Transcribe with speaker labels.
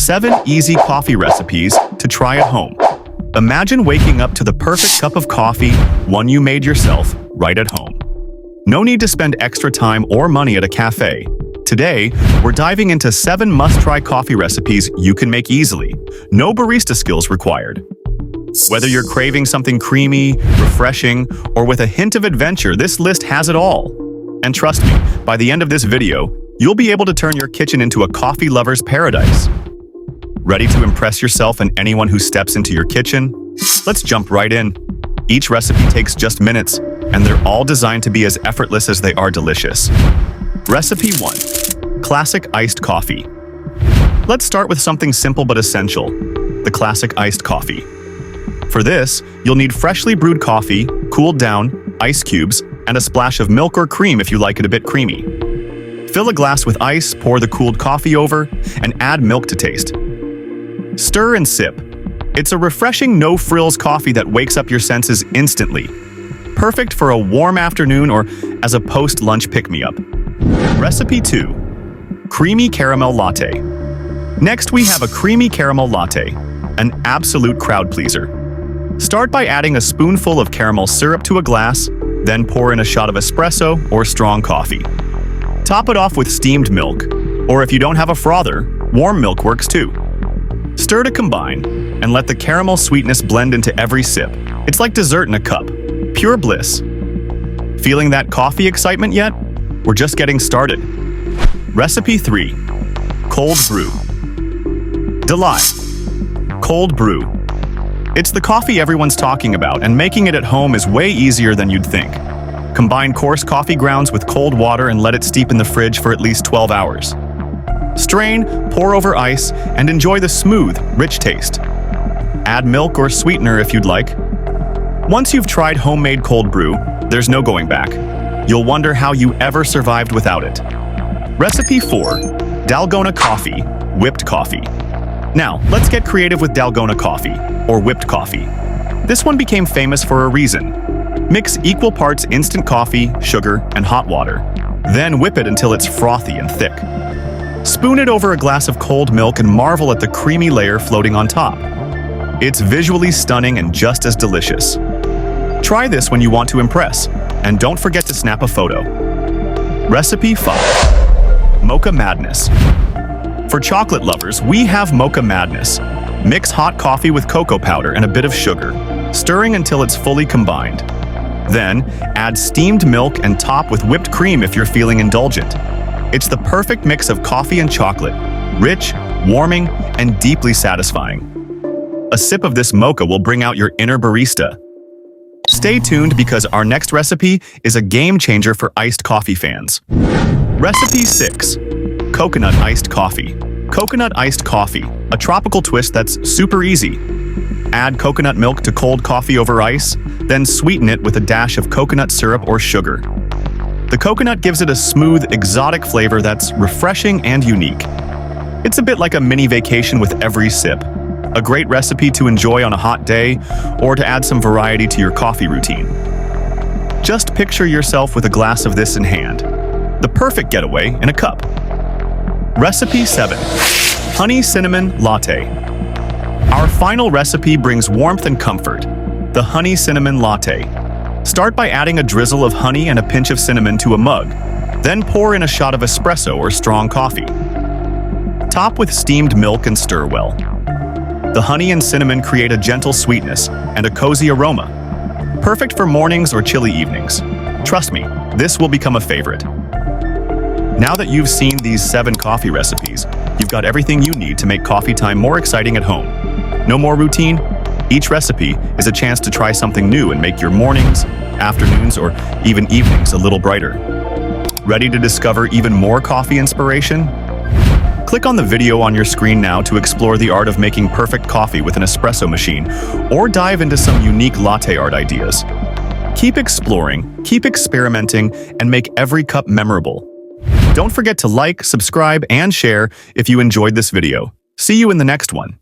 Speaker 1: 7 easy coffee recipes to try at home. Imagine waking up to the perfect cup of coffee, one you made yourself, right at home. No need to spend extra time or money at a cafe. Today, we're diving into 7 must-try coffee recipes you can make easily. No barista skills required. Whether you're craving something creamy, refreshing, or with a hint of adventure, this list has it all. And trust me, by the end of this video, you'll be able to turn your kitchen into a coffee lover's paradise. Ready to impress yourself and anyone who steps into your kitchen? Let's jump right in. Each recipe takes just minutes, and they're all designed to be as effortless as they are delicious. Recipe 1. Classic iced coffee. Let's start with something simple but essential, the classic iced coffee. For this, you'll need freshly brewed coffee, cooled down, ice cubes, and a splash of milk or cream if you like it a bit creamy. Fill a glass with ice, pour the cooled coffee over, and add milk to taste. Stir and sip. It's a refreshing, no-frills coffee that wakes up your senses instantly. Perfect for a warm afternoon or as a post-lunch pick-me-up. Recipe 2. Creamy caramel latte. Next, we have a creamy caramel latte, an absolute crowd pleaser. Start by adding a spoonful of caramel syrup to a glass, then pour in a shot of espresso or strong coffee. Top it off with steamed milk, or if you don't have a frother, warm milk works too. Stir to combine, and let the caramel sweetness blend into every sip. It's like dessert in a cup. Pure bliss. Feeling that coffee excitement yet? We're just getting started. Recipe 3. Cold brew. Delight. Cold brew. It's the coffee everyone's talking about, and making it at home is way easier than you'd think. Combine coarse coffee grounds with cold water and let it steep in the fridge for at least 12 hours. Strain, pour over ice, and enjoy the smooth, rich taste. Add milk or sweetener if you'd like. Once you've tried homemade cold brew, there's no going back. You'll wonder how you ever survived without it. Recipe 4. Dalgona coffee, whipped coffee. Now, let's get creative with Dalgona coffee, or whipped coffee. This one became famous for a reason. Mix equal parts instant coffee, sugar, and hot water. Then whip it until it's frothy and thick. Spoon it over a glass of cold milk and marvel at the creamy layer floating on top. It's visually stunning and just as delicious. Try this when you want to impress, and don't forget to snap a photo. Recipe 5. Mocha Madness. For chocolate lovers, we have Mocha Madness. Mix hot coffee with cocoa powder and a bit of sugar, stirring until it's fully combined. Then, add steamed milk and top with whipped cream if you're feeling indulgent. It's the perfect mix of coffee and chocolate, rich, warming, and deeply satisfying. A sip of this mocha will bring out your inner barista. Stay tuned because our next recipe is a game changer for iced coffee fans. Recipe 6. Coconut iced coffee. Coconut iced coffee, a tropical twist that's super easy. Add coconut milk to cold coffee over ice, then sweeten it with a dash of coconut syrup or sugar. The coconut gives it a smooth, exotic flavor that's refreshing and unique. It's a bit like a mini vacation with every sip. A great recipe to enjoy on a hot day, or to add some variety to your coffee routine. Just picture yourself with a glass of this in hand. The perfect getaway in a cup. Recipe 7. Honey Cinnamon Latte. Our final recipe brings warmth and comfort. The Honey Cinnamon Latte. Start by adding a drizzle of honey and a pinch of cinnamon to a mug. Then pour in a shot of espresso or strong coffee. Top with steamed milk and stir well. The honey and cinnamon create a gentle sweetness and a cozy aroma. Perfect for mornings or chilly evenings. Trust me, this will become a favorite. Now that you've seen these 7 coffee recipes, you've got everything you need to make coffee time more exciting at home. No more routine? Each recipe is a chance to try something new and make your mornings, afternoons, or even evenings a little brighter. Ready to discover even more coffee inspiration? Click on the video on your screen now to explore the art of making perfect coffee with an espresso machine, or dive into some unique latte art ideas. Keep exploring, keep experimenting, and make every cup memorable. Don't forget to like, subscribe, and share if you enjoyed this video. See you in the next one.